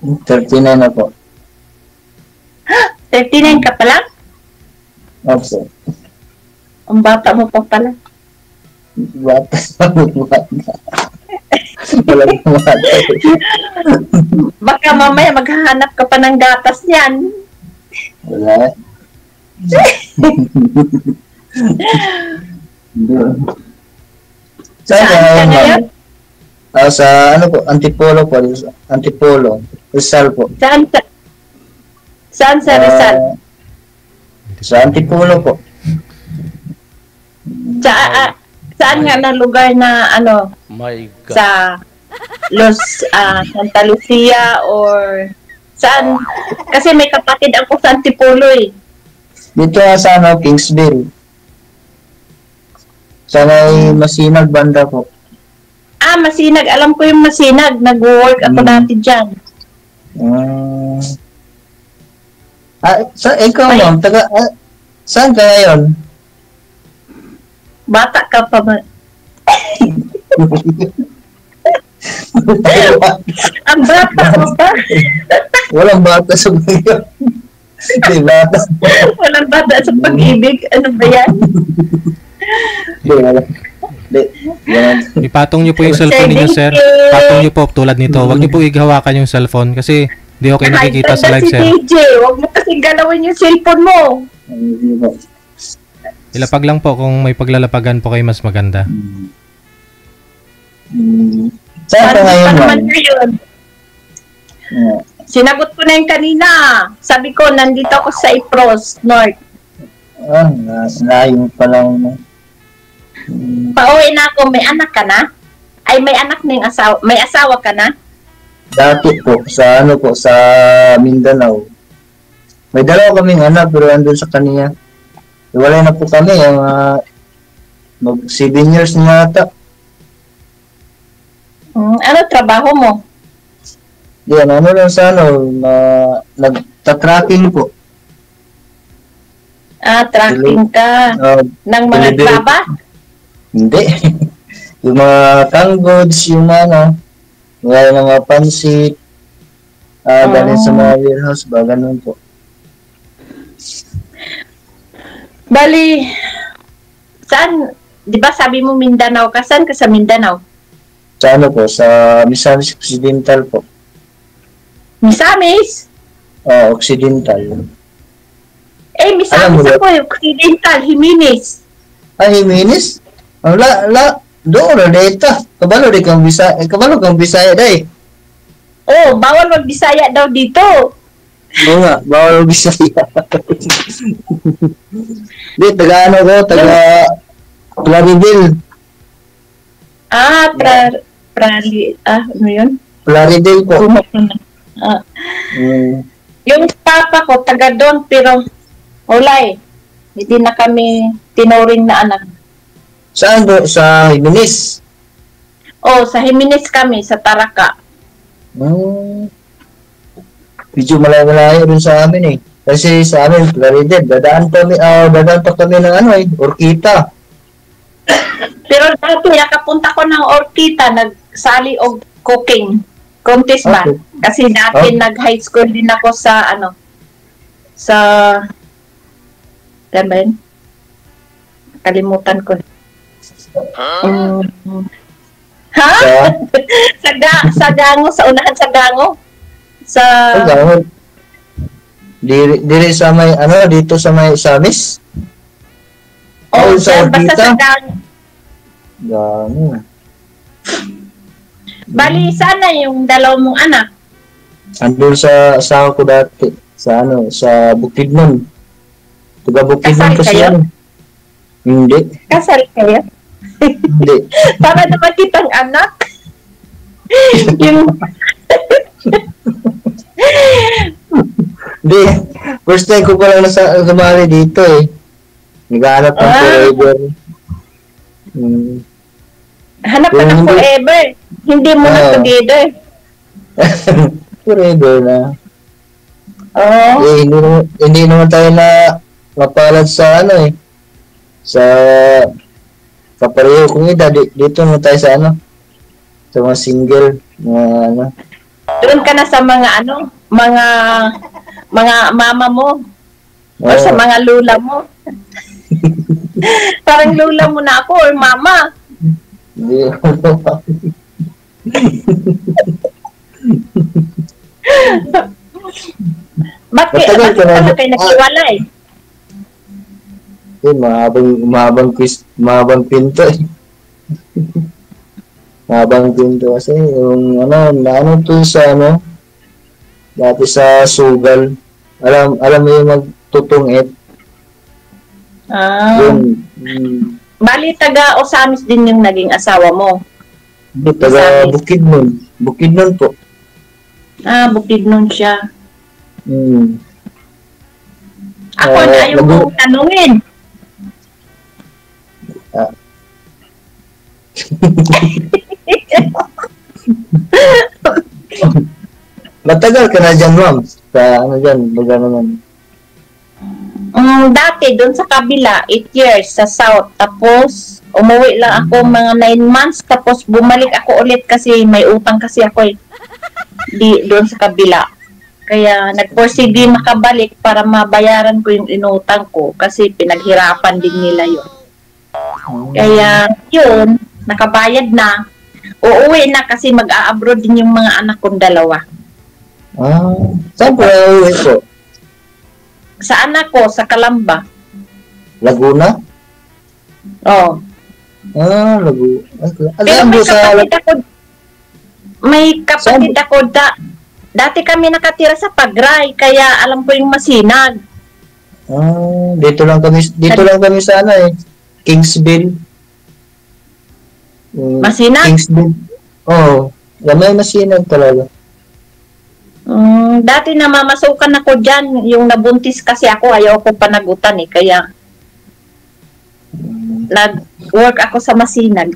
39 na po. 39 ka pa lang? Opo. Ang bata mo pa pala. Bata. Walang bata. Baka mamaya maghahanap ka pa ng gatas niyan. Wala. Saan ka ngayon? Sa ano po, Antipolo po. Antipolo. Rizal po. Saan sa Rizal? Sa Antipolo po. Saan nga na lugar na ano? My God. Sa Santa Lucia or saan? Kasi may kapatid ako sa Antipolo eh. Dito sa ano, Kingsville. Sa may Masinag banda po. Masinag. Alam ko yung Masinag. Nag-work ako dati dyan. Ikaw ma'am, saan ka ngayon? Bata ka pa ba? Ang bata mo pa? Walang bata sa ngayon. Hindi, bata. Walang bata sa pag-ibig. Ano ba yan? Hindi, wala. Ipatong nyo po yung cellphone ninyo, sir. Patong nyo po tulad nito. Huwag nyo po igahawakan yung cellphone kasi di okay nakikita sa live, sir. DJ, huwag mo kasi galawin yung cellphone mo. Ilapag lang po kung may paglalapagan po kayo mas maganda. Saan ka ngayon, ma'am? Sinagot ko na yung kanina. Sabi ko, nandito ako sa Ipros, North. Layo pa lang. Pauwi na ako. May anak ka na? Ay, may anak na yung asawa. May asawa ka na? Dati po, sa ano po, sa Mindanao. May dalawa kaming anak, pero andun sa kanya. Iwalay na po kami, mag 7 years na yata. Ano trabaho mo? Yan, ano lang sa ano, nagtatracking po. Tracking ka ng mga graba? Hindi. Yung mga tanggoods, yung mga pansit, galing sa mga warehouse ba, ganun po. Bali, saan, di ba sabi mo Mindanao ka? Saan ka sa Mindanao? Sa ano po, sa Misamis Occidental po. Misamis? Occidental. Misamis ako, Occidental, Jimenez. Jimenez? Doon na data. Kabalo kang Bisaya day. Bawal mag-Bisaya daw dito. Oo nga, bawal mag-Bisaya. Di, taga Plaridel. Ano yun? Plaridel po. Yung papa ko, taga doon, pero wala hindi na kami tinuring na anak. Saan po? Sa Jimenez? Sa Jimenez kami, sa Taraca. Medyo malayo rin sa amin eh. Kasi sa amin, Plaridel, dadaan pa kami ng Orquita. Pero dati, nakapunta ko ng Orquita, nagsali og cooking contest ba? Okay. Kasi dati nag-high school din ako sa saan ba yun? Kalimutan ko. Sa Gango, sa unahan sa Gango. Diri sa may, dito sa may Samis? Basta sa Gango. Gango. Bali, sana yung dalaw mong anak. Andun sa asawa ko dati. Sa Bukidnon. Taga Bukidnon kasi yan. Hindi. Kasal kayo? Hindi. Para naman kitang anak. Hindi. First time ko pala sumali dito eh. Naghahanap ng forever. Hanap ka ng forever. Hindi mo na together. Forever na. Hindi naman tayo na mapalad sa sa kapareho kong edad. Dito naman tayo sa sa mga single. Doon ka na sa mga ano, mga mama mo o sa Oo. mga lula mo. Parang lula mo na ako or mama. Hindi. Bakit? Matagal Bakit ka na- pala kayo naghiwalay? Mahabang pinto eh. Mahabang pinto kasi yung naano to sa dati sa sugal. Alam mo yung magtutungit. Ah, Yun. bali taga Osamis din yung naging asawa mo. Hindi, taga Sabi. Bukidnon. Bukidnon po. Ah, Bukidnon siya. Hmm. Ako na ayaw Lagu- kong tanungin. Ah. Matagal ka na dyan, ma'am. Sa dyan, lugar naman. Dati doon sa kabila, 8 years sa South. Tapos umuwi lang ako mga 9 months. Tapos bumalik ako ulit kasi may utang kasi ako eh. Doon sa kabila. Kaya nagporsige makabalik para mabayaran ko yung inutang ko kasi pinaghirapan din nila yun. Kaya yun, nakabayad na. Uuwi na kasi mag-a-abroad din yung mga anak kong dalawa. Saan po uwi po? Sa anak ko, sa Calamba. Laguna? Oh. Laguna. Pero Alam mo sa... may kapatid ako dati kami nakatira sa Pagray, kaya alam ko yung Masinag. Dito lang kami sa Kingsville. Masinag? Kingsville. Oo. May Masinag talaga. Dati namamasukan ako dyan, yung nabuntis kasi ako, ayaw ko panagutan eh, kaya nag-work ako sa Masinag.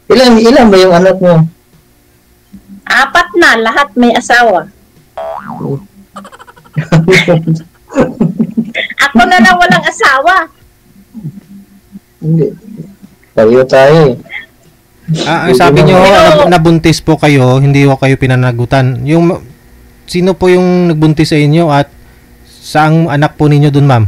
Ilan ba yung anak mo? 4 na, lahat may asawa. Ako na lang walang asawa. Hindi. Tayo tayo eh. Ang sabi nyo, nabuntis po kayo, hindi ko kayo pinanagutan. Sino po yung nagbuntis sa inyo at saang anak po ninyo dun, ma'am?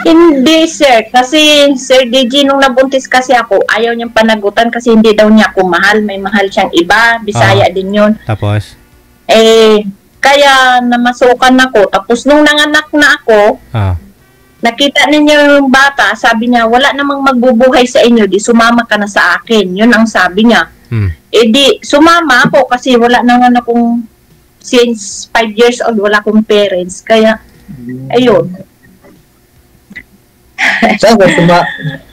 Hindi, sir. Kasi, Sir DJ, nung nabuntis kasi ako, ayaw niyang panagutan kasi hindi daw niya ako mahal. May mahal siyang iba. Bisaya din yun. Tapos? Kaya namasukan ako. Tapos, nung nanganak na ako, nakita ninyo yung bata, sabi niya, wala namang magbubuhay sa inyo, di sumama ka na sa akin. Yun ang sabi niya. Di, sumama ako kasi wala naman akong, since 5 years old, wala akong parents. Kaya, ayun. Saan ka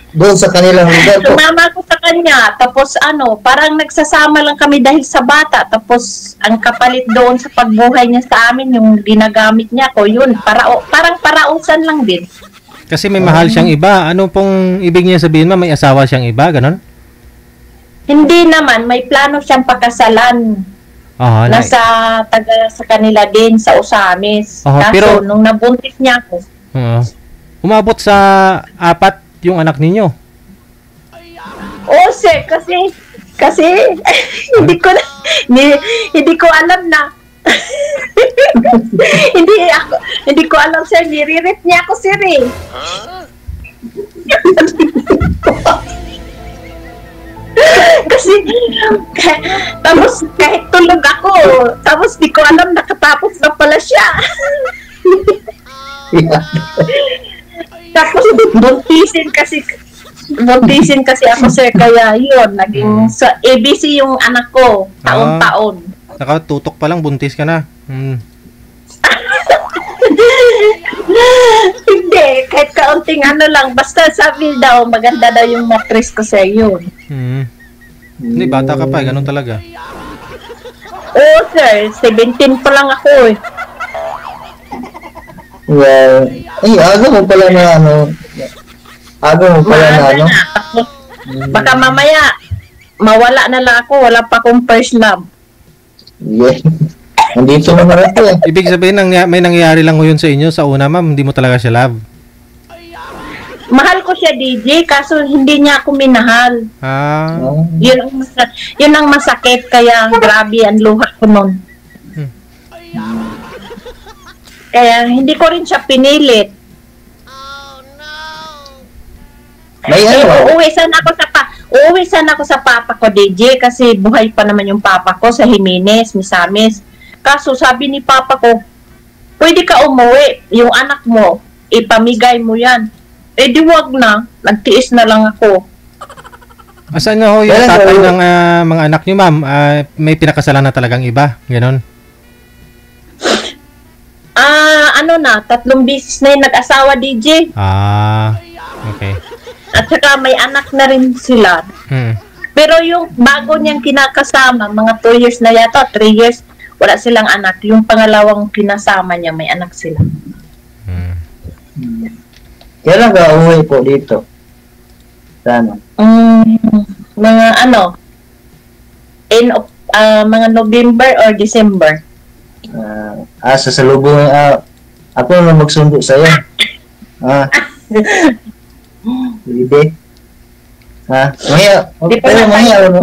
doon sa kanilang lugar po? Sumama ko sa kanya, tapos parang nagsasama lang kami dahil sa bata, tapos ang kapalit doon sa pagbuhay niya sa amin, yung ginagamit niya ko, yun, parang parausan lang din. Kasi may mahal siyang iba. Ano pong ibig niya sabihin, ma'am? May asawa siyang iba, ganon? Hindi naman, may plano siyang pagkasalan. Nasa sa kanila din, sa Osamis. Kaso, pero, nung nabuntis niya ako, umabot sa 4 yung anak ninyo. oh sir, kasi hindi ko alam na hindi ko alam sir, nire-rep niya ako sir eh. Kasi tapos kahit tulog ako, tapos di ko alam nakatapos na pala siya. Tapos buntisin kasi ako sir, kaya yun, naging sa ABC yung anak ko, taon-taon. Nakatutok pa lang, buntis ka na. Hindi, kahit kaunting lang, basta sabi daw, maganda daw yung mattress ko sa yun. Hindi, bata ka pa, ganun talaga. Oo sir, 17 pa lang ako eh. Well, aga mo pala na Tapos, baka mamaya, mawala na lang ako, wala pa akong first love. Yeah. Nandito naman ako eh. Ibig sabihin, may nangyayari lang ngayon sa inyo sa una, ma'am, hindi mo talaga siya love. Mahal ko siya, DJ, kaso hindi niya ako minahal. Ah, Oh. Yun ang masakit, kaya grabe ang luha ko nun. Kaya hindi ko rin siya pinilit. May ano? Uuwi sana ako sa papa ko, DJ, kasi buhay pa naman yung papa ko sa Jimenez, Misamis. Kaso sabi ni papa ko, pwede ka umuwi, yung anak mo, ipamigay mo yan. Eh di wag na, nagtiis na lang ako. asan na ho yung tatay ng mga anak niyo, ma'am? May pinakasalan na talagang iba, ganon. Ano na, 3 beses na yung nag-asawa, DJ. Ah, okay. At saka may anak na rin sila. Hmm. Pero yung bago niyang kinakasama, mga 2 years na yata, 3 years, wala silang anak. Yung pangalawang kinasama niya, may anak sila. Hmm. Kailan ka umuwi po dito? Sana. Mga ano, mga November or December. Sasalubong, ako na magsundo sa'yo. Hindi. Di pa na tayo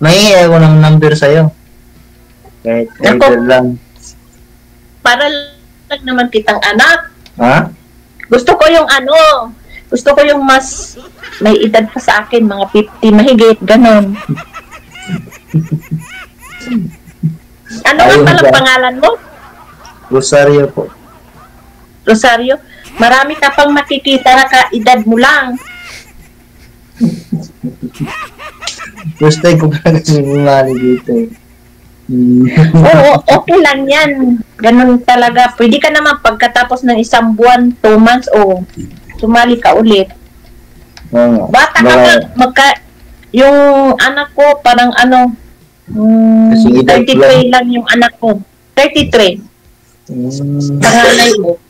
Mahingi ako ng number sa'yo. Kahit Ako. lang. para lang naman kitang anak. Ha? Gusto ko yung mas may edad pa sa akin, mga 50 mahigit, ganon. Ano nga Ayun palang ba? pangalan mo? Rosario po. Rosario? Marami ka pang makikita na ka-edad mo lang. First time ko pa kasi bumali dito. Oo, okay lang yan. Ganon talaga. Pwede ka naman pagkatapos ng 1 buwan, 2 months, sumali ka ulit. Bata ka pa, yung anak ko, parang Kasi edad 33 lang yung anak ko. 33. Panganay mo.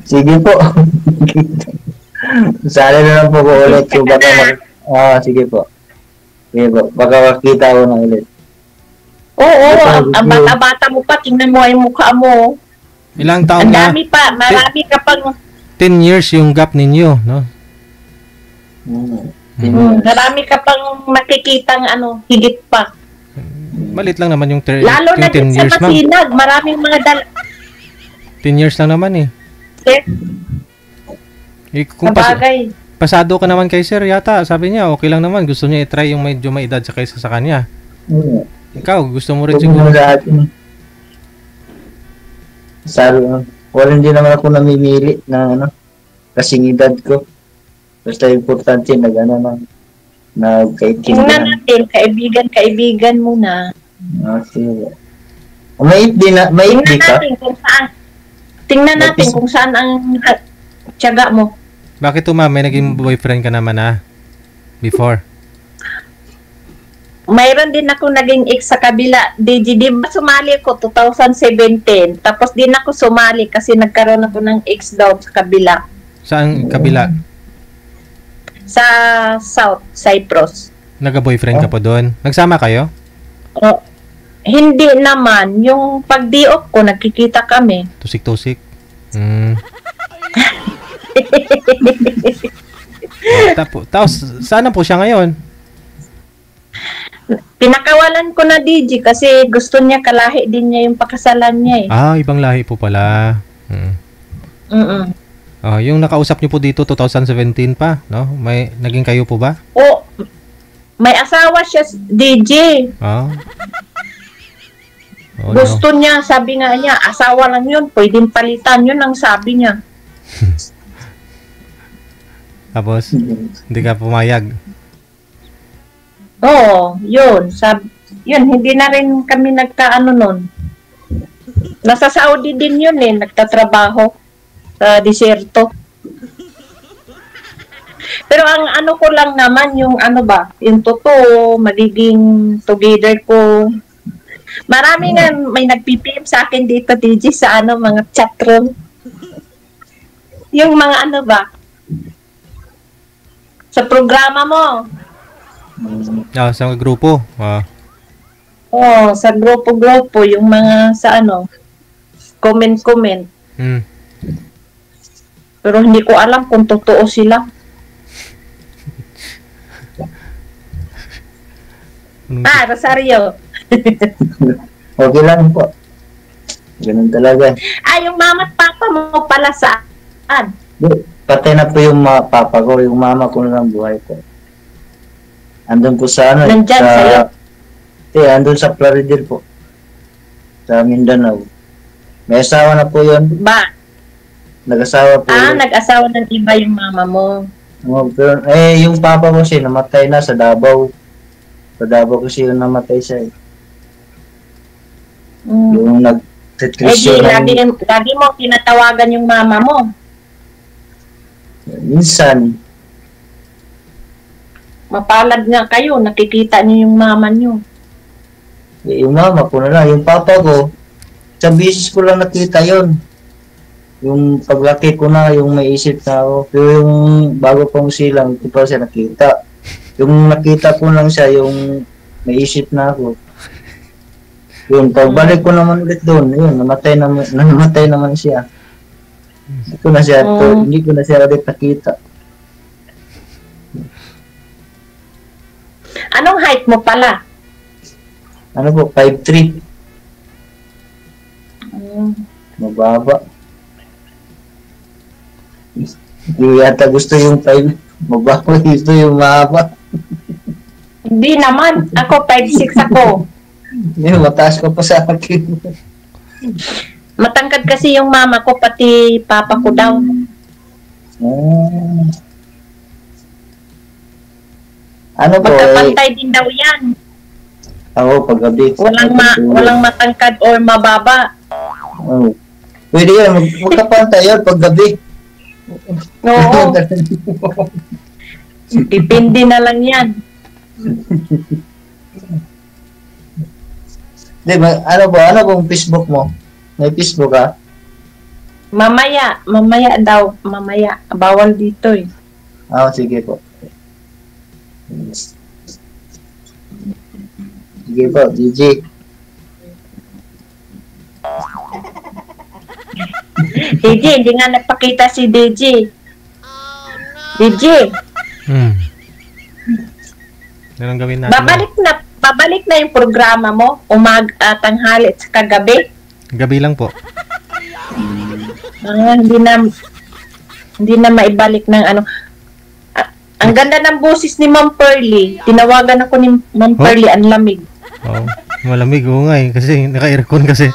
Sige po. Sana na lang po ko ulit. So, sige po. Sige po. Baka makita ko na ulit. Oo, ang bata-bata mo pa, tingnan mo yung mukha mo. Ilang taon Ang na? dami pa, marami ka pang, 10 years yung gap ninyo, no? marami ka pang makikitang higit pa. Malit lang naman yung, Lalo yung na 10 din sa years, ma'am. Masinag, maraming mga 10 years lang naman eh. Kung Sabagay. pasado ka naman kay sir yata, sabi niya okay lang naman, gusto niya i-try yung medyo may edad sa kaysa sa kanya. Ikaw, gusto mo rin siguro. Sa atin. Sabi mo, wala din naman ako namimili na kasing edad ko. Basta importante na gano'n Tingnan nagkaitindihan. natin, kaibigan muna. Okay. Mait din na, mait di ka? Tingnan natin kung saan ang tiyaga mo. Bakit to ma'am, may naging boyfriend ka naman na before? Mayroon din ako naging ex sa kabila. Di ba sumali ako 2017. Tapos din ako sumali kasi nagkaroon ako ng ex daw sa kabila. Saan kabila? Sa South Cyprus. Nagka-boyfriend ka po doon? Nagsama kayo? Hindi naman. Yung pag-diop ko, nagkikita kami. Tusik-tusik? Tapos, saan po siya ngayon? Pinakawalan ko na DJ kasi gusto niya kalahi din niya yung pakasalan niya eh. Ibang lahi po pala. Yung nakausap niyo po dito 2017 pa, no? May naging kayo po ba? May asawa siya, DJ. Gusto niya, sabi nga niya, asawa lang yun, pwedeng palitan yun ang sabi niya. Tapos, hindi ka pumayag. Yun. Yun, hindi na rin kami nagkaano nun. Nasa Saudi din yun eh, nagtatrabaho sa disyerto. Pero ang ko lang naman, yung yung totoo, magiging together ko. Marami nga may nag-PPM sa akin dito, DJ, sa mga chatroom. Yung mga sa programa mo. Sa grupo. Oh, sa grupo-grupo, yung mga sa ano, comment-comment. Hmm. Pero hindi ko alam kung totoo sila. Anong- Rosario. Okay lang po. Ganun talaga. Yung mama at papa mo pala saan? Di, patay na po yung mga papa ko, yung mama ko na lang buhay po. Andun po sa ano, Nandyan sa'yo? andun sa Plaridel po. Sa Mindanao. May asawa na po yun. Ba? Nag-asawa po yun. Nag-asawa ng iba yung mama mo. Pero, yung papa ko kasi namatay na sa Davao. Sa Davao kasi yung namatay siya eh. Mm. Yung Di, nag-Christian. lagi mo tinatawagan yung mama mo. Minsan, Mapalad nga kayo, nakikita niyo yung mama niyo. yung mama ko na lang. Yung papa ko, sa bisis ko lang nakita yon. Yung paglaki ko na, yung may isip na ako. Pero yung bago pang silang, di pa siya nakita. Yung nakita ko lang siya, yung may isip na ako. Yun, pagbalik ko naman ulit doon, yun, namatay naman siya. Hindi ko na siya ulit nakita. Anong height mo pala? Ano po, 5'3". Mm. Mababa. Hindi yata gusto yung 5. Mababa, gusto yung mahaba. Hindi naman. Ako, 5'6 ako. Yun, mataas ko pa sa akin. Matangkad kasi yung mama ko, pati papa ko daw. Ano po, Magkapantay din daw yan. ako paggabi. Walang matangkad or mababa. Oh. Pwede yan, magkapantay yun paggabi. Oo. Depende na lang yan. Di ba, ano pong Facebook mo? May Facebook ka? Mamaya daw. Mamaya. Bawal dito eh. Sige po. Sige po, DJ. DJ, hindi nga nagpakita si DJ. DJ, Hmm. Yan ang gawin natin. babalik na yung programa mo, tanghali at saka gabi. Gabi lang po. Hindi na maibalik ng ano. Ang ganda ng boses ni Ma'am Pearly. Tinawagan ako ni Ma'am Pearly, ang lamig. Oo. Malamig oo nga eh. Kasi naka-aircon kasi.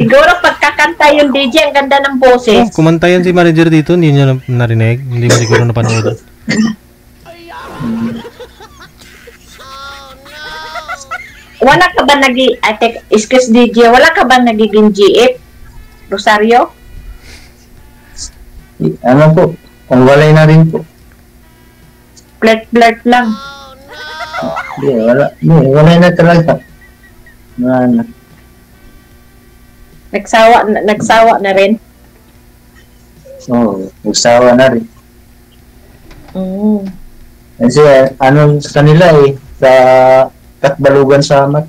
Siguro pagkakanta yung DJ, ang ganda ng boses. Kumantayan si manager dito. Hindi niya narinig. Hindi mo siguro napanood. Wala ka ba excuse DJ, wala ka ba nagiging GF? Rosario? Ano po? Kung walay na rin po. Flirt lang. Hindi, walay na talaga. Ano. Nagsawa na rin. Nagsawa na rin. Mm. Kasi sa kanila sa Katbalugan sa Amat.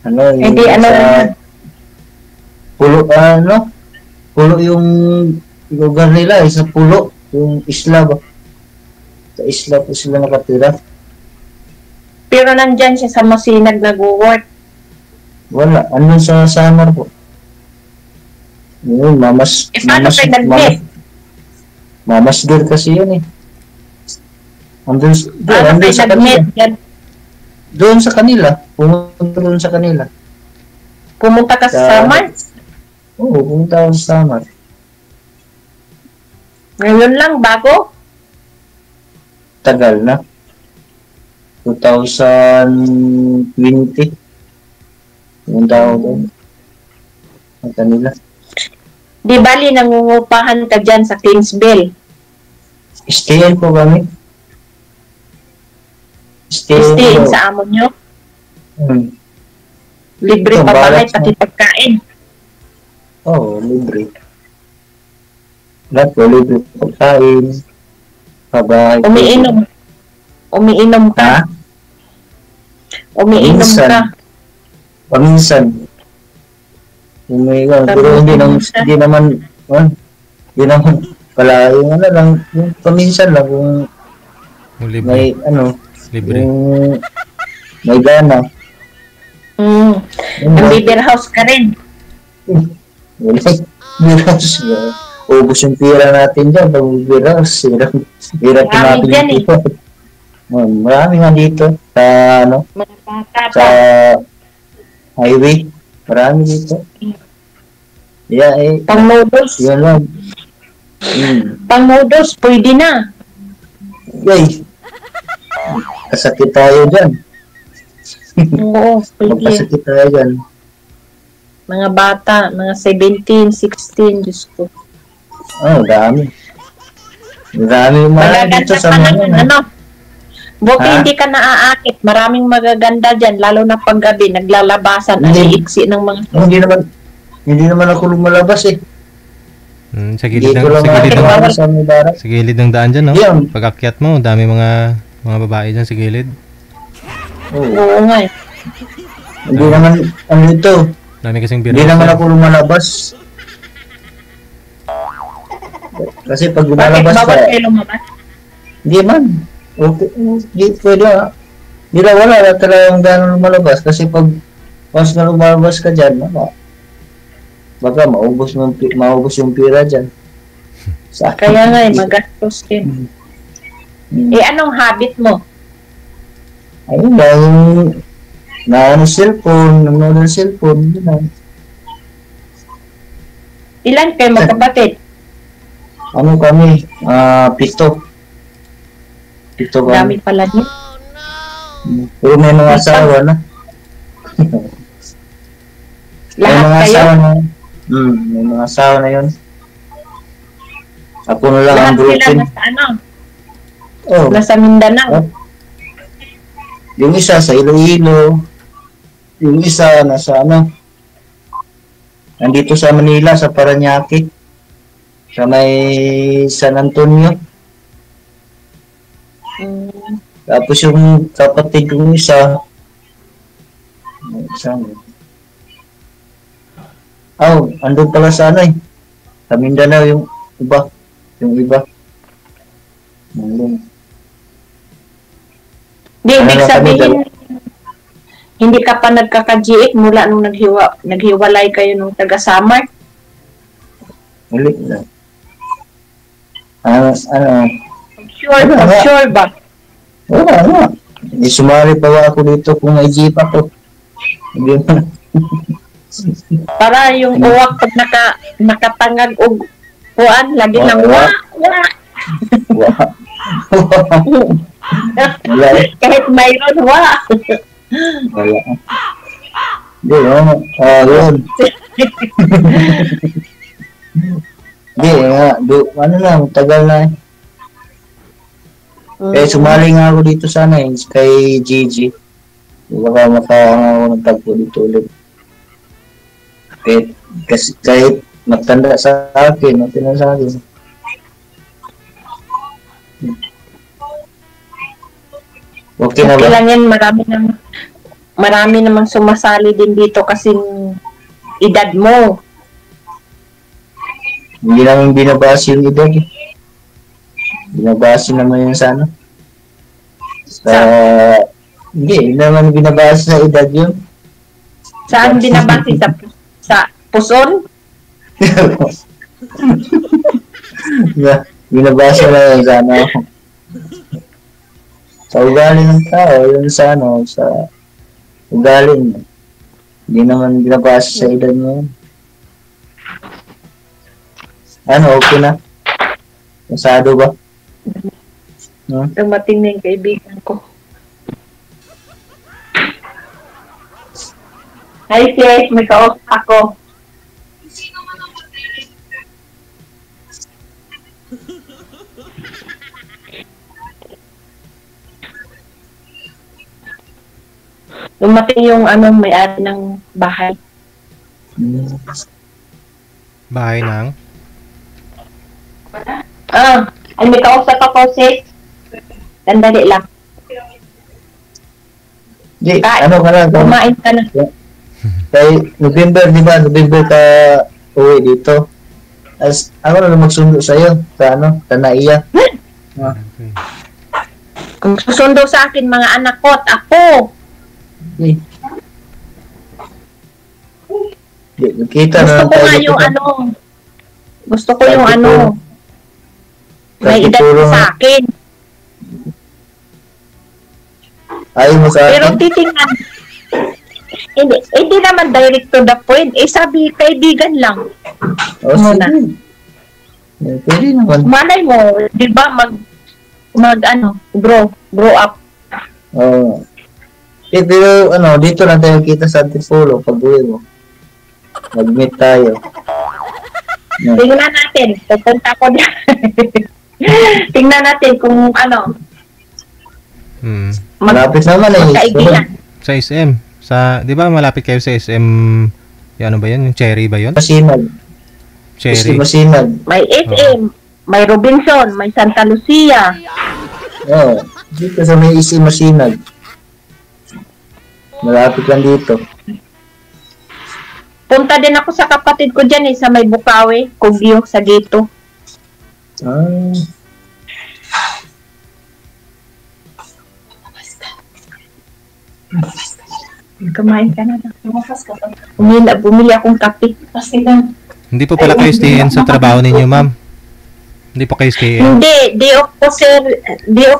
Hindi, Pulo yung lugar nila, sa pulo, yung isla ba? Sa isla po sila nakatira. Pero nandyan siya sa Masinag nag-work. Wala, sa Samar po. Yun, Paano kayo nag-meet? Mamas girl kasi yun eh. Andun sa kanila. Doon sa kanila. Pumunta doon sa kanila. Pumunta ka sa Samar? Oo, pumunta ako sa Samar. Ngayon lang, bago? Tagal na. 2020. Pumunta ako doon. Sa kanila. Di bali, nangungupahan ka dyan sa Kingsville. Stayin po kami. Stayin sa amo nyo. Libre Ito, pa bahay, balat pati pagkain. Libre. Lahat po, libre pagkain. Pabahay. Umiinom. Umiinom Ha? ka. Umiinom Minsan. ka. Paminsan. Yung may pero hindi naman, hindi naman, pala, yung ano lang, yung paminsan lang, kung Yung libre. may, Libre. yung may gana. Mm. Yun lang. Ang house ka rin. Wala. Biras. Ubus yung pira natin dyan. Pag biras. Hirap Marami natin dyan yung pira. Marami nga dito. Sa, Mga bata sa pa. highway. Marami dito. Yeah, Pang noodles. yun lang. Pang noodles, pwede na. Yay. Kasakit tayo dyan. Oo, pwede. Magkasakit tayo dyan. Mga bata, mga 17, 16, Diyos ko. Dami. Dami yung mga dito Magaganda sa pa mga naman, ano? Buti Ha? hindi ka naaakit. Maraming magaganda dyan, lalo na paggabi, naglalabasan, ang Hindi. iiksi ng mga... Hindi naman ako lumalabas eh. Sa Hindi gilid ko lang makakita sa may barak. sa gilid ng daan dyan, no? Yeah. Pag-akyat mo, dami mga babae dyan sa gilid. Oo nga eh. Hindi naman, ito, Dami kasing hindi biro. naman ako lumalabas. Kasi pag Bakit lumalabas ka, bawat kayo lumabas? hindi man. Okay, hindi pwede Hindi na wala talagang gano'n lumalabas. Kasi pag once na lumalabas ka dyan, baka maubos yung pira dyan. Sa akin. Kaya nga eh, magastos din. Anong habit mo? Ayun ba, yung cellphone, nanonood ng cellphone, yun lang. Ilan kayo magkapatid? Kami, 7. 7 kami. Dami pala niyo. Pero may mga asawa na. May Lahat mga kayo? asawa na. May mga asawa na yun. Ako na lang Lahat ang sila broken. nasa ano? Oh, Nasa Mindanao. yung isa sa Iloilo. Yung isa nasa nandito sa Manila, sa Parañaque. Sa may San Antonio. Mm. Tapos yung kapatid kong isa, andun pala sa sa Mindanao yung iba. Andun. Di, Ano ibig lang kami, sabihin, hindi ka pa nagkaka-GX mula nung naghiwalay kayo nung taga-Samar? Ulit na. Sure ba? Oo. Sumali pa ako dito kung may jeep ako. Hindi mo. Para yung uwak pag nakatangag og kuan, lagi lang Wa. wa. Wala eh. Kahit mayroon, wa. Wala. Hindi, yun. Hindi, tagal na eh. Sumali nga ako dito sana kay Gigi. Baka ako ng tagpo dito ulit. Kahit matanda sa akin, sa akin. Okay na Okay ba? lang yan, marami namang sumasali din dito kasi edad mo. Hindi namin binabase yung edad eh. Binabase naman yun sa hindi naman binabase sa edad yun. Saan binabati? Sa puson? Binabase na yun sa ugali ng tao, yun sa ugali niya. Hindi naman binabase sa edad mo yun. Okay na? Masado ba? Dumating na yung kaibigan ko. Hi, sis. May kausap ako. Dumating yung may-ari ng bahay. Bahay ng? Ay, may kausap ako, sis. Sandali lang. Di, ano ka na? Kumain ka na. Kay November, di ba? November ka uwi dito. As, ako na magsundo sa'yo. Sa ano? Sa naiya. Kung susundo sa akin, mga anak ko at ako. Di. Di, kita Gusto na ko nga tayo yung dito. ano. Gusto ko yung ano. May edad Siguro sa nga. akin. Ayaw mo sa Pero akin? titingnan. Hindi naman direct to the point. Sabi, kaibigan lang. O, Muna. sige. Pwede naman. Malay mo, di ba, grow up. Oo. Pero ano, dito lang tayo kita sa Antipolo pag uwi mo. Mag-meet tayo. No. Tingnan natin. Pupunta ko dyan. Tingnan natin kung ano, Malapit naman eh. magkaibigan. Sa SM. Sa, di ba malapit kayo sa SM, yung ano ba yun? Yung Cherry ba yun? Masinag. Cherry. Masinag. May SM, may Robinson, may Santa Lucia. Oo. Dito sa may isi Masinag. Malapit lang dito. Punta din ako sa kapatid ko dyan sa may Bukawi, Kugyo, sa Gito. Ah. Kumain ka na lang. Bumili akong kape. Hindi po pala kayo stay-in sa trabaho ninyo, ma'am. Hindi po kayo stay-in. Hindi, day off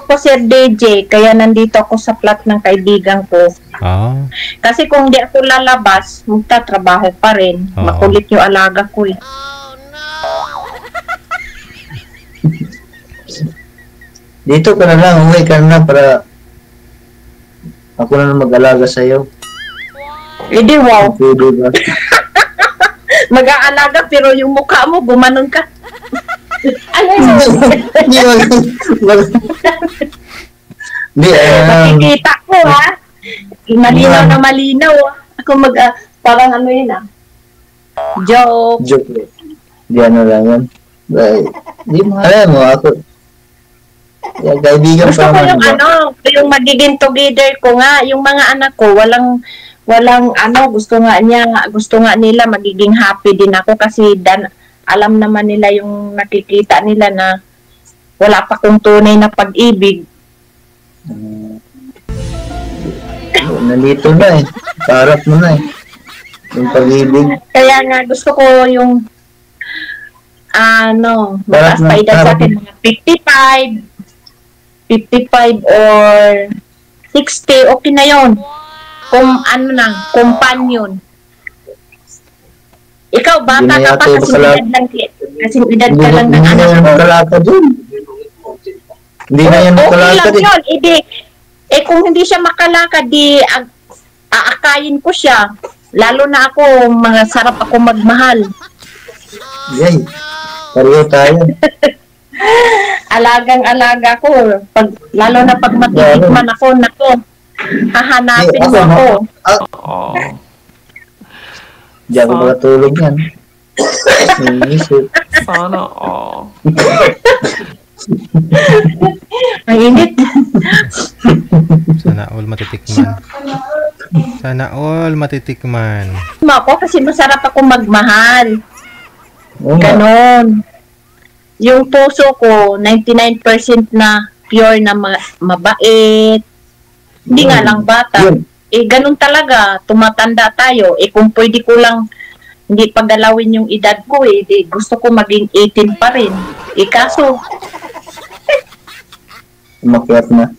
ko sir DJ, kaya nandito ako sa flat ng kaibigan ko. Ah. Kasi kung di ako lalabas, magtatrabaho pa rin. Oo. Makulit yung alaga ko eh. Dito ka na lang. Uwi ka na lang para ako na lang mag-alaga sa'yo. Hindi, wow. Pwede ba? Mag-aalaga pero yung mukha mo, gumanon ka. Ano yun? Hindi Hindi, Nakikita ko ha. Malinaw na malinaw. Ako parang ano yun joke. joke. Hindi ano lang yan. Hindi mo alam mo ako. Yeah, kaibigan Gusto pa ko naman. yung yung magiging together ko nga, yung mga anak ko, walang gusto nga nila magiging happy din ako kasi alam naman nila yung nakikita nila na wala pa kong tunay na pag-ibig. Nandito na eh. Parap mo na eh. Yung pag-ibig. Kaya nga gusto ko yung mataas pa edad sa akin, mga 55 or 60, okay na yon. Kung companion. Ikaw, bata Hindi na ka pa yata kasi bakala- edad ka lang ng Hindi na anak yan mo. makalakad yun. Hindi na yan Okay makalakad lang eh. yun. Kung hindi siya makalakad, aakayin ko siya. Lalo na ako, sarap ako magmahal. Yay. Pareho tayo. Alagang-alaga ko. Lalo na pag matitikman ako, hahanapin mo ako. Diyan ako makatulog yan. Inisip. Sana all. Ang init. Sana all matitikman. Sana all matitikman. Ako kasi masarap ako magmahal. Oo nga. Ganon. Yung puso ko, 99% na pure na mabait. Hindi nga lang bata. Yun. Ganun talaga. Tumatanda tayo. Kung pwede ko lang hindi pagalawin yung edad ko gusto ko maging 18 pa rin. Kaso, Umakyat na.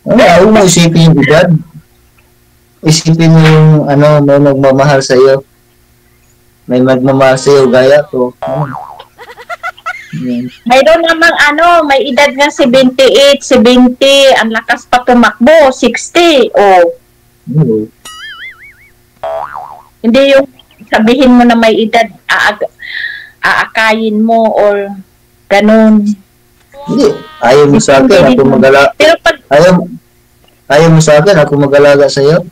Ayaw mo isipin yung edad. Isipin mo yung may magmamahal sa'yo. May magmamahal sa'yo gaya ko. Yan. mayroon namang may edad nga 78, 70, ang lakas pa tumakbo, 60. Oo. Hindi yung sabihin mo na may edad, aakayin mo or ganun. Hindi. Ayaw mo sa akin, ako mag-alaga. Pero pag Ayaw mo sa akin, ako mag-alaga sa'yo.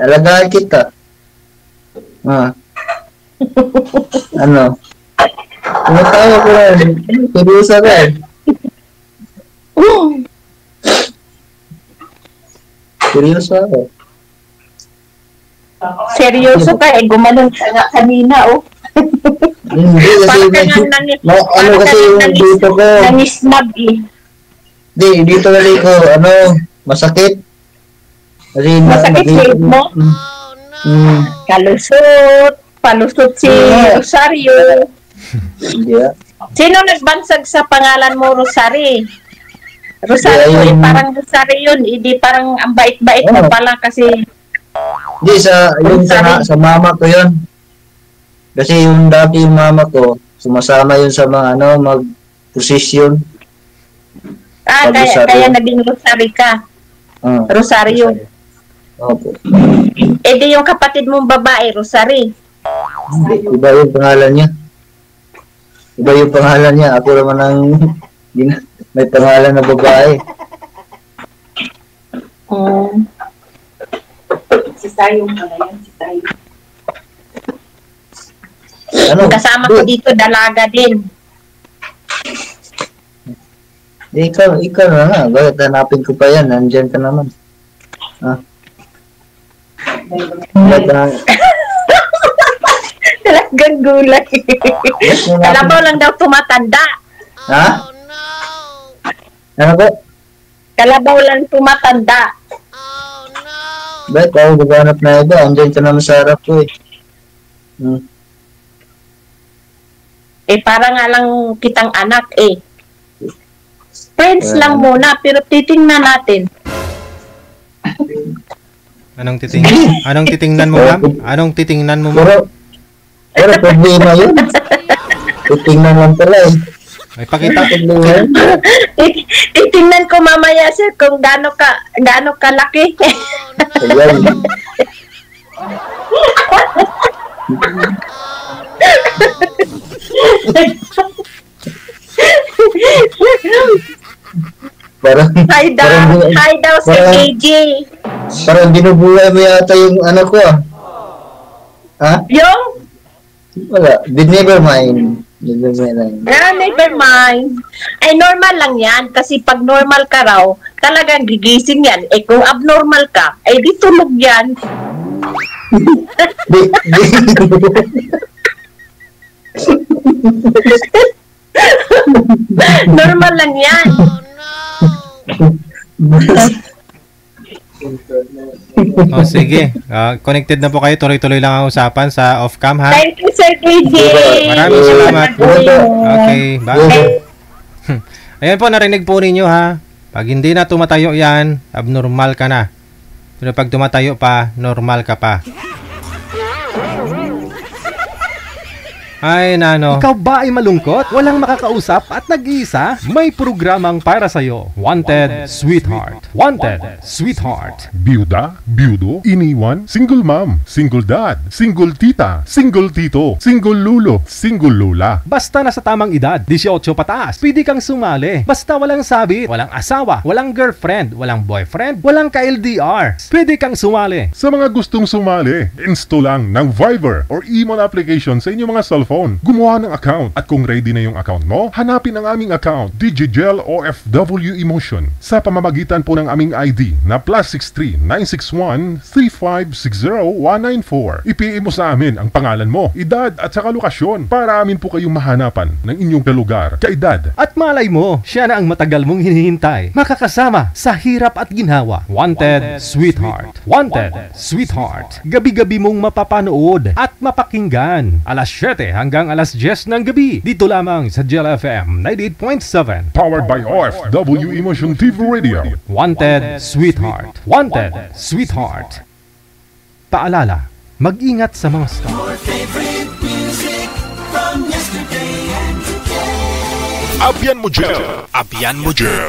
Alagaan kita. Ano? Tumatawa ko lang. Seryosa ka eh. Seryoso ako. Seryoso ka eh, gumanon ka nga kanina, oh. Hindi kasi ano kasi yung dito ko. Nangisnab eh. Hindi, dito kasi ko, masakit. Kasi Masakit leg mo? Palusot si Rosario. Yeah. Sino nagbansag sa pangalan mo, Rosario? Rosario, Yeah, parang Rosario yun. Hindi parang ang bait-bait mo pala kasi... Hindi, yung sa mama ko yun. Kasi yung dati yung mama ko, sumasama yun sa mga mag-posisyon. Kaya naging Rosario ka. Rosario. Opo. Di yung kapatid mong babae, Rosario. Iba yung pangalan niya. Ako naman ang may pangalan na babae. Si Tayo pala yan, si Tayo. Kasama ko dito, dalaga din. Ikaw na nga. Bakit hanapin ko pa yan? Nandyan ka naman. Talagang gulay. Kalabaw lang daw tumatanda. Ha? Ano po? Kalabaw lang tumatanda. Bakit ako gaganap na iba? Andyan ka naman sa harap ko eh. Para nga lang kitang anak eh. Friends lang muna, pero titingnan natin. Anong titingnan mo, ma'am? Anong titingnan mo, ma'am? Pero problema yun. Titingnan lang pala eh. May pakita. Titingnan ko mamaya sir kung gaano kalaki. Ayan. Hi daw si KJ. Parang binubuhay mo yata yung anak ko ah. Ha? Yung? Wala. Never mind. Never mind. Ay, normal lang yan. Kasi pag normal ka raw, talagang gigising yan. Kung abnormal ka, ay di tulog yan. Normal lang yan. Sige. Connected na po kayo. Tuloy-tuloy lang ang usapan sa off-cam, ha? Thank you, Sir KJ. Maraming salamat. Okay, bye. Ayan po, narinig po ninyo, ha? Pag hindi na tumatayo yan, abnormal ka na. Pero pag tumatayo pa, normal ka pa. Ay, nano. Ikaw ba ay malungkot? Walang makakausap at nag-iisa? May programang para sa'yo. Wanted, Sweetheart. Wanted, Sweetheart. Byuda, byudo, iniwan, single mom, single dad, single tita, single tito, single lulo, single lula. Basta nasa tamang edad, 18 pataas, pwede kang sumali. Basta walang sabit, walang asawa, walang girlfriend, walang boyfriend, walang ka-LDR. Pwede kang sumali. Sa mga gustong sumali, install lang ng Viber or Emon application sa inyong mga cellphone. Gumawa ng account at kung ready na yung account mo, hanapin ang aming account, DigiGel OFW Emotion, sa pamamagitan po ng aming ID na +63 961 3560194. I-PM mo sa amin ang pangalan mo, edad at saka lokasyon para amin po kayong mahanapan ng inyong kalugar, kaedad. At malay mo, siya na ang matagal mong hinihintay. Makakasama sa hirap at ginhawa. Wanted, Sweetheart. Wanted, Sweetheart. Gabi-gabi mong mapapanood at mapakinggan. Alas 7 hanggang alas 10 ng gabi. Dito lamang sa Gel FM 98.7. Powered by OFW Emotion TV Radio. Wanted, Sweetheart. Wanted, Sweetheart. Paalala, mag-ingat sa mga stars. Abyan mo Gel. Abyan mo Gel.